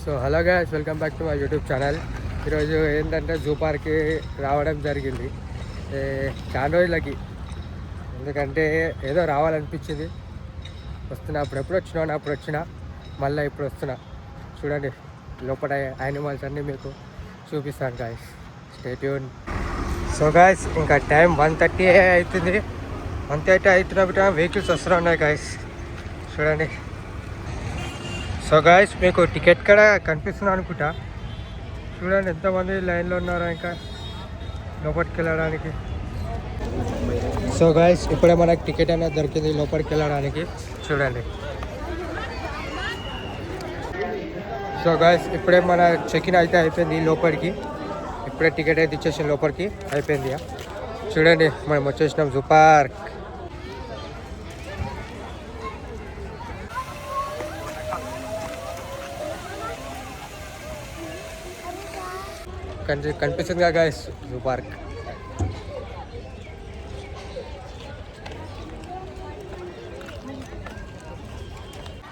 So hello guys, welcome back to my YouTube channel. ఈరోజు ఏంటంటే zoo పార్క్కి రావడం జరిగింది చాలా రోజులకి. ఎందుకంటే ఏదో రావాలనిపించింది, వస్తున్నా. అప్పుడెప్పుడు వచ్చినా అప్పుడు వచ్చినా, మళ్ళీ ఇప్పుడు వస్తున్నా. చూడండి లోపల యానిమల్స్ అన్నీ మీకు చూపిస్తాను guys, stay tune. So guys, ఇంకా టైం 1:30 అవుతుంది. 1:30 అవుతున్నప్పుడు వెహికల్స్ వస్తూ ఉన్నాయి గాయస్, చూడండి. సో గాయస్, మీకు టికెట్ కూడా కనిపిస్తుంది అనుకుంటా. చూడండి ఎంతమంది లైన్లో ఉన్నారో ఇంకా లోపలికి వెళ్ళడానికి. సో గాయస్, ఇప్పుడే మనకు టికెట్ అనేది దొరికింది లోపలికి వెళ్ళడానికి, చూడండి. సో గాయస్, ఇప్పుడే మన చెక్-ఇన్ అయితే అయిపోయింది లోపలికి. ఇప్పుడే టికెట్ అయితే ఇచ్చేసి లోపలికి అయిపోయింది. చూడండి మనం వచ్చేసినాం జూ పార్క్. కనిపిస్తుందిగా గాయస్ జూ పార్క్.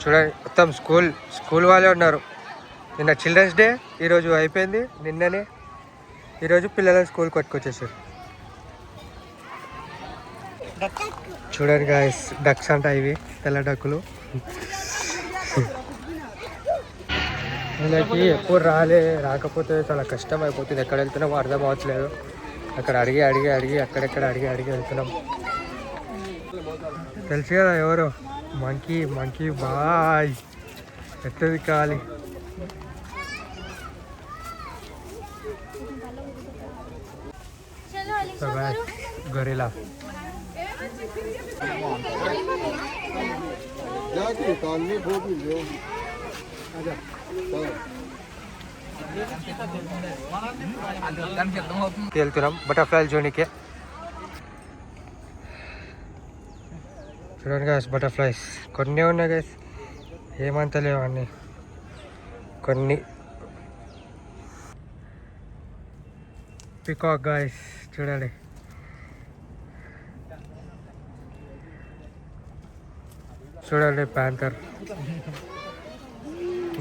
చూడండి మొత్తం స్కూల్ వాళ్ళే ఉన్నారు. నిన్న చిల్డ్రన్స్ డే, ఈరోజు అయిపోయింది. నిన్ననే ఈరోజు పిల్లలను స్కూల్కి పట్టుకొచ్చేసారు. చూడండి గాయస్, డక్స్ అంట ఇవి, తెల్ల డక్కులు. వీళ్ళకి ఎప్పుడు రాకపోతే చాలా కష్టం అయిపోతుంది. ఎక్కడ వెళ్తున్నామో అర్థం అవ్వట్లేదు. అక్కడ అడిగి అక్కడెక్కడ అడిగి వెళ్తున్నాం. తెలుసు కదా ఎవరు, మంకీ బాయ్ ఎత్తది కాలి. గొరిలా. వెళ్తున్నాం బటర్ఫ్లై జోన్కి. చూడండి గాయస్, బటర్ఫ్లైస్ కొన్ని ఉన్నాయి గాయస్, ఏమంత లేవు అన్నీ, కొన్ని. పికాక్ గాయస్, చూడండి. చూడండి ప్యాంథర్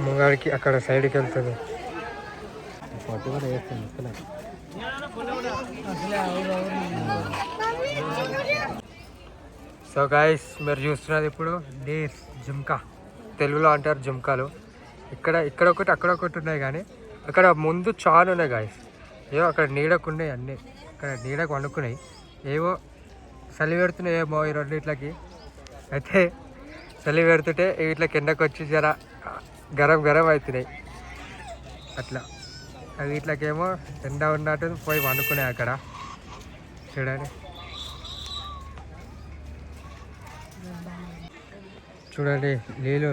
ముంగాడికి అక్కడ సైడ్కి వెళ్తుంది. సో గాయస్, మీరు చూస్తున్నది ఇప్పుడు డీర్స్, జుమ్కా, తెలుగులో అంటారు జుమ్కాలు. ఇక్కడ ఒకటి అక్కడ ఒకటి ఉన్నాయి, కానీ అక్కడ ముందు చాలా ఉన్నాయి గాయస్. ఏవో అక్కడ నీడకు ఉన్నాయి అన్నీ, అక్కడ నీడకు వండుకున్నాయి. ఏవో చలి పెడుతున్నాయి ఏమో ఈ రెండిట్లకి. అయితే చలి పెడుతుంటే వీటిలో కిందకు వచ్చి జర గరం అవుతున్నాయి అట్లా. అవి వీటికేమో ఎండ ఉన్నట్టు పోయి వండుకున్నాయి అక్కడ. చూడండి చూడండి, నీళ్ళు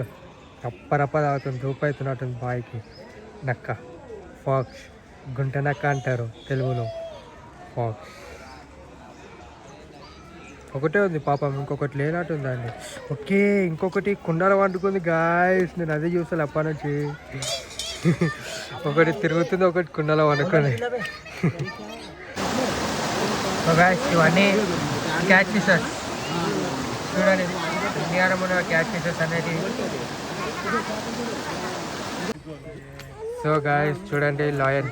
రప్ప తాగుతుంది, ధూపు అవుతున్నట్టుంది బాయికి. నక్క, ఫాక్స్, గుంట నక్క అంటారు తెలుగులో, ఫాక్స్. ఒకటే ఉంది పాపం, ఇంకొకటి లేనట్టుందండి. ఓకే, ఇంకొకటి కుండలో వండుకుంది గాయస్. నేను అదే చూస్తాను అప్పటి నుంచి. ఒకటి తిరుగుతుంది, ఒకటి కుండలో వండుకుంది. గాయస్, ఇవన్నీ క్యాచ్ ఫిషెస్. చూడండి ఇండియాలో క్యాచ్ ఫిషెస్ అనేది. సో గాయస్, చూడండి లాయన్.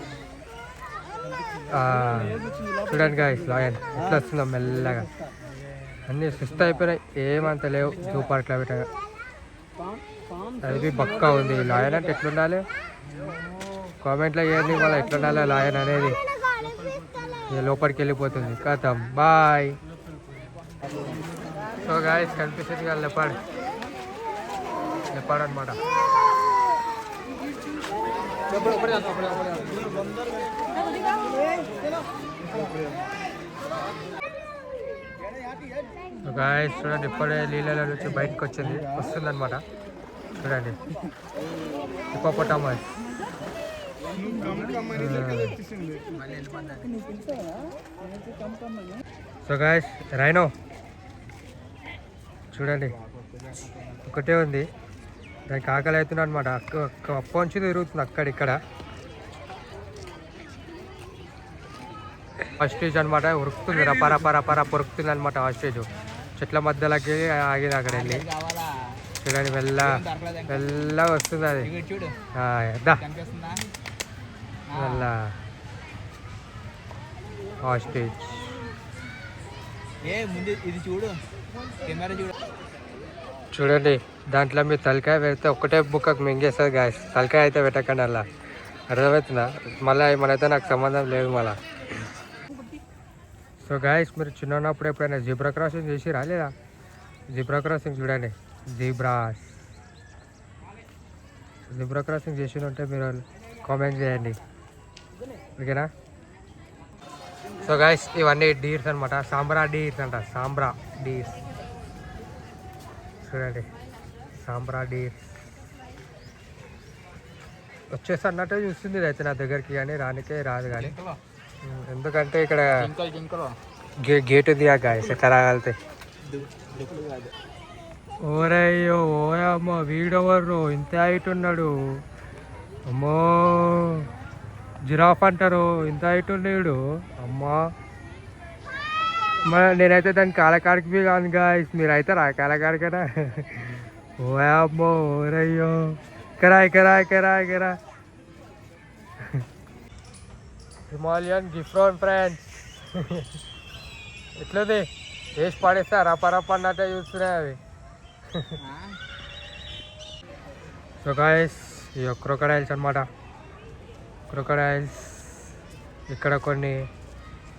చూడండి గాయస్, లాయన్ ఎట్లా వస్తుందో మెల్లగా. అన్నీ సుస్థ అయిపోయినాయి, ఏమంత లేవు జూ పార్క్లో పెట్టగా. అది బక్కా ఉంది. లాయన్ అంటే ఎట్లుండాలి కామెంట్లో చేయండి, మళ్ళీ ఎట్లుండాలి లాయన్ అనేది. లోపలికి వెళ్ళిపోతుంది, కథం, బాయ్. సో గాయస్, కనిపిస్తుంది కదా లెపార్డ్ అనమాట. గాయస్ చూడండి, ఇప్పుడే నీళ్ళలో నుంచి బయటకు వస్తుంది అనమాట. చూడండి హిప్పోపోటామస్. సో గాయస్, రైనో చూడండి ఒకటే ఉంది, దానికి ఆకలి అవుతుంది అనమాట. అప్ప నుంచి తిరుగుతుంది అక్కడిక్కడ. ఆస్ట్రేజ్ అనమాట, ఉరుకుతుంది, రప ఉరుకుతుంది అనమాట ఆస్ట్రేజ్. చెట్ల మధ్యలోకి ఆగింది అక్కడ వెళ్ళి. చూడండి మెల్ల వస్తుంది అది. చూడు మెల్ల ఆస్ట్రిచ్. ముందు ఇది చూడు, కెమెరా చూడు. చూడండి దాంట్లో మీరు తలకాయ పెడితే ఒక్కటే బుక్కకు మింగేస్తుంది గాయస్. తలకాయ అయితే పెట్టకండి అలా, అర్థమవుతుందా? మళ్ళీ మనైతే నాకు సంబంధం లేదు మళ్ళా. సో గాయస్ మీరు చిన్న ఉన్నప్పుడు ఎప్పుడైనా జీబ్రా క్రాసింగ్ చేసిరా లేదా? జీబ్రా క్రాసింగ్ చూడండి, జీబ్రా క్రాసింగ్ చేసి ఉంటే మీరు కామెంట్ చేయండి, ఓకేనా? సో గాయస్ ఇవన్నీ డీర్స్ అనమాట, సాంబ్రా డీర్స్ అంట, సాంబ్రా డీర్స్. చూడండి సాంబ్రా డీర్స్ వచ్చేసి అన్నట్టే చూస్తుంది ఇది అయితే నా దగ్గరికి, కానీ రానికే రాదు. కానీ ఎందుకంటే ఇక్కడ గేట్ ఉంది ఆ గాయస్, ఎట్లా రాగలితే. ఓరయ్యో ఓయమ్మ వీడెవరు ఇంత హైట్ ఉన్నాడు, అమ్మో జిరాఫ్ అంటారు, ఇంత హైట్ ఉన్నాడు అమ్మా. నేనైతే దాని కాలకాడికి బి కాను గాయస్, మీరైతే రా కాలకాడికైనా. ఓయమ్మో ఓరయ్యో కరా హిమాలయన్ గిఫ్రోన్ ఫ్రెండ్స్. ఎట్లది వేసి పడేస్తా రప అన్నట్టే చూస్తున్నాయి అవి. సో గాయస్ ఇవి క్రొకడైల్స్ అనమాట. క్రొకడైల్స్ ఇక్కడ కొన్ని,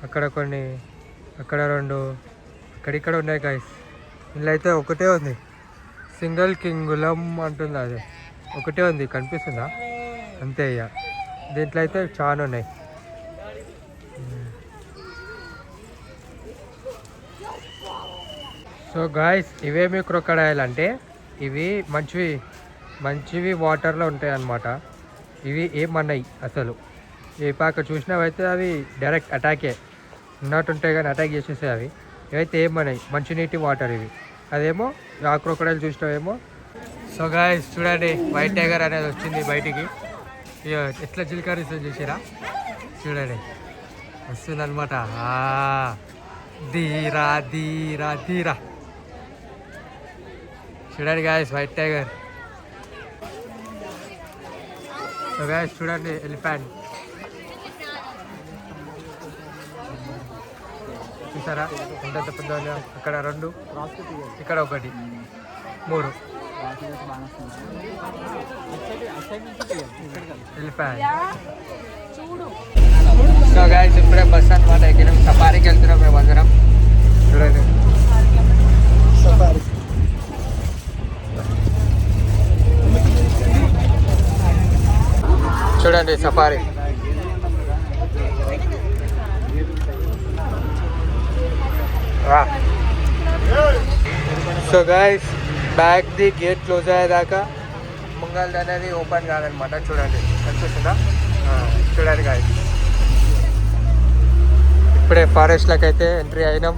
అక్కడ కొన్ని, అక్కడ 2, ఇక్కడ ఉన్నాయి గాయస్. ఇందులో అయితే ఒకటే ఉంది, సింగిల్ కింగులం అంటుంది, అది ఒకటే ఉంది, కనిపిస్తుందా? అంతే ఇక. దీంట్లో అయితే చాలా ఉన్నాయి. సో గాయస్ ఇవేమి క్రొకడైల్ అంటే ఇవి మంచివి వాటర్లో ఉంటాయి అన్నమాట. ఇవి ఏమన్నాయి అసలు, ఏ పాక చూసినవైతే అవి డైరెక్ట్ అటాకే ఉన్నట్టు ఉంటాయి, కానీ అటాక్ చేసేసాయి అవి. ఇవైతే ఏమన్నాయి మంచినీటి వాటర్ ఇవి. అదేమో ఆ క్రొకడైల్ చూసినావేమో. సో గాయస్ చూడండి వైట్ టైగర్ అనేది వచ్చింది బయటికి. ఎట్లా చిలకరిస్తుంది చూసిరా, చూడండి వస్తుంది అనమాట. ధీరా ధీరా ధీరా. చూడండి guys white tiger. So guys చూడండి ఎలిఫెంట్, చూసారా ఎంత పెద్ద. అక్కడ 2, ఇక్కడ 1, 3 ఎలిఫెంట్. సో గాయస్ ఇప్పుడే బస్ అనమాట ఎక్కినాం, సఫారీకి వెళ్తున్నాం మేము అందరం. చూడండి సఫారీ. చూడండి safari. So guys back the gate close అయ్యేదాకా ముంగల్ది అనేది ఓపెన్ కాదనమాట. చూడండి కనిపిస్తుందా? చూడండి గాయస్ ఇప్పుడే ఫారెస్ట్లోకి అయితే ఎంట్రీ అయినాం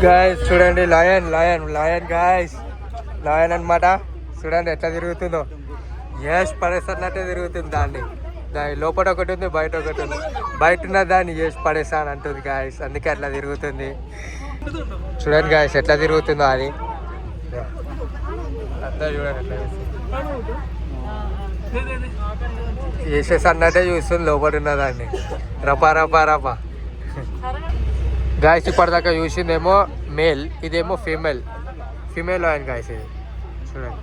గాయస్. చూడండి లయన్ గాయస్, లయన్ అనమాట. చూడండి ఎట్లా తిరుగుతుందో, పడేస్తున్నట్టే తిరుగుతుంది. దాని లోపల ఒకటి ఉంది, బయట ఒకటి ఉంది. బయట ఉన్న దాన్ని పడేస్తాను అంటుంది గాయస్, అందుకే అట్లా తిరుగుతుంది. చూడండి గాయస్ ఎట్లా తిరుగుతుందో అది. అందరూ చూడండి ఎట్లా చేసేసి అన్నట్టే చూస్తుంది లోపల ఉన్న దాన్ని, రపా. గాయస్ ఇప్పటిదాకా చూసిందేమో మేల్, ఇదేమో ఫీమేల్ లయన్ గాయస్. ఇది చూడండి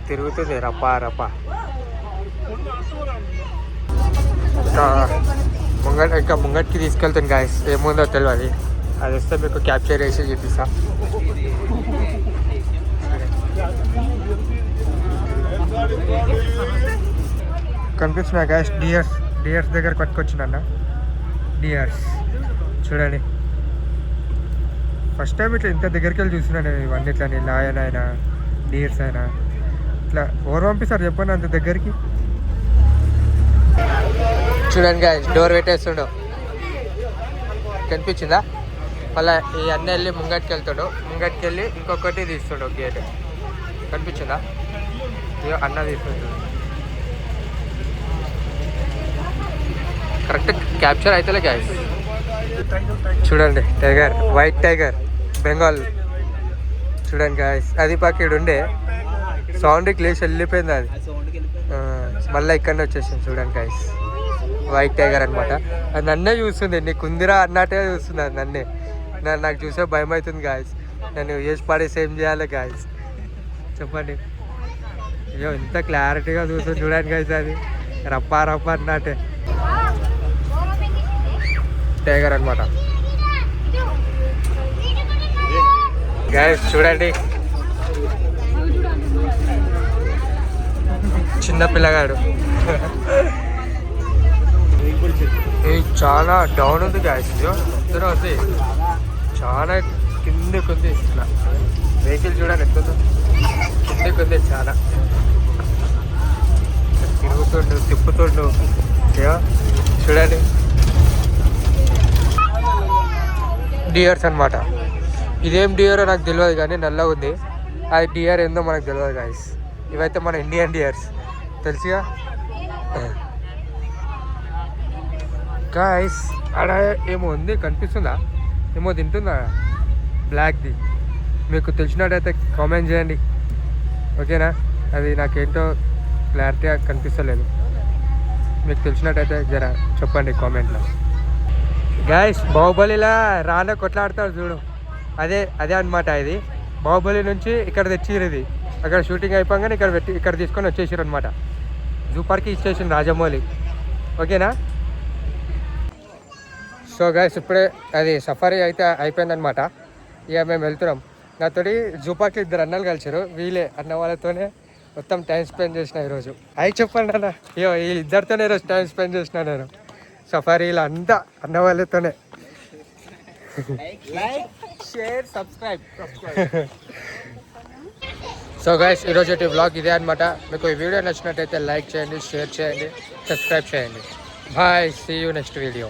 తిరుగుతుంది రపా. ఇంకా ముంగట్కి తీసుకెళ్తాను గాయస్, ఏముందో తెలియదు. అది వస్తే మీకు క్యాప్చర్ చేసి చూపిస్తా. కనిపిస్తున్నా గాయస్ డియర్స్ దగ్గర పట్టుకొచ్చినన్న డియర్స్. చూడండి ఫస్ట్ టైం ఇట్లా ఇంత దగ్గరికి వెళ్ళి చూస్తున్నాను ఇవన్నీ. ఇట్లా లాయన్ అయినా డియర్స్ అయినా ఇట్లా ఎవరు పంపిస్తారు చెప్పండి అంత దగ్గరికి. చూడండి గాయస్ డోర్ పెట్టేస్తుండు, కనిపించిందా? మళ్ళీ ఈ అన్న వెళ్ళి ముంగట్కి వెళ్తాడు, ముంగట్కి వెళ్ళి ఇంకొకటి తీస్తుండు గేట్, కనిపించిందా? అన్న తీస్తుండు. కరెక్ట్ క్యాప్చర్ అవుతలే గాయస్. చూడండి టైగర్, వైట్ టైగర్, బెంగాల్ చూడండి గాయస్, అది పాకిడు ఉండే సౌండ్కి లేచి వెళ్ళిపోయింది అది. ఆ సౌండ్కి వెళ్ళిపోయింది. మళ్ళీ ఇక్కడనే వచ్చేసింది చూడండి గాయస్. వైట్ టైగర్ అనమాట. అది నన్నే చూస్తుంది, నీకు ఉందిరా అన్నట్టే చూస్తుంది అది నన్నే. నాకు చూసే భయం అవుతుంది గాయస్. నేను వేసి పడేసి ఏం చేయాలి గాయస్ చెప్పండి. అయ్యో ఎంత క్లారిటీగా చూస్తుంది చూడండి గాయస్, అది రప్ప రప్ప అన్నట్టే టైగర్ అనమాట. గాయస్ చూడండి, చిన్న పిల్లగాడు. ఇది చాలా డౌన్ ఉంది గాయస్, ఇద్దరు ఉంది చాలా కిందకి ఉంది. ఇట్లా వెహికల్ చూడండి ఎట్లుందో, కిందకి ఉంది చాలా. తిరుగుతుండు తిప్పుతుండు చూడండి. డియర్స్ అనమాట. ఇదేం డియరో నాకు తెలియదు కానీ నల్లగా ఉంది. అది డియర్ ఏందో మనకు తెలియదు గాయస్. ఇవైతే మన ఇండియన్ డియర్స్ తెలుసుగా గాయస్. ఆడ ఏమో ఉంది కనిపిస్తుందా, ఏమో తింటుందా బ్లాక్ది. మీకు తెలిసినట్టయితే కామెంట్ చేయండి ఓకేనా. అది నాకేంటో క్లారిటీగా కనిపిస్తలేదు, మీకు తెలిసినట్టయితే జర చెప్పండి కామెంట్లో. గాయస్ బాహుబలిలా రాన కొట్లాడతాడు చూడు, అదే అనమాట. ఇది బాహుబలి నుంచి ఇక్కడ తెచ్చిరు. ఇది అక్కడ షూటింగ్ అయిపోగానే ఇక్కడ తీసుకొని వచ్చేసారు అనమాట. జూ పార్క్కి ఇచ్చేసింది రాజమౌళి ఓకేనా. సో గైస్ ఇప్పుడే అది సఫారీ అయితే అయిపోయిందనమాట. ఇక మేము వెళ్తున్నాం. నాతోటి జూ పార్క్లో 2 అన్నలు కలిసారు. వీళ్ళే అన్న వాళ్ళతోనే మొత్తం టైం స్పెండ్ చేసిన ఈరోజు. అవి చెప్పండి అన్న. అయ్యో వీళ్ళిద్దరితోనే ఈరోజు టైం స్పెండ్ చేసిన నేను సఫారీలో అంతా అన్న వాళ్ళతోనే. Like share subscribe. So guys ఈరోజు వ్లాగ్ ఇదే అనమాట. మీకు ఈ వీడియో నచ్చినట్టయితే లైక్ చేయండి, షేర్ చేయండి, సబ్స్క్రైబ్ చేయండి. Bye, see you next video.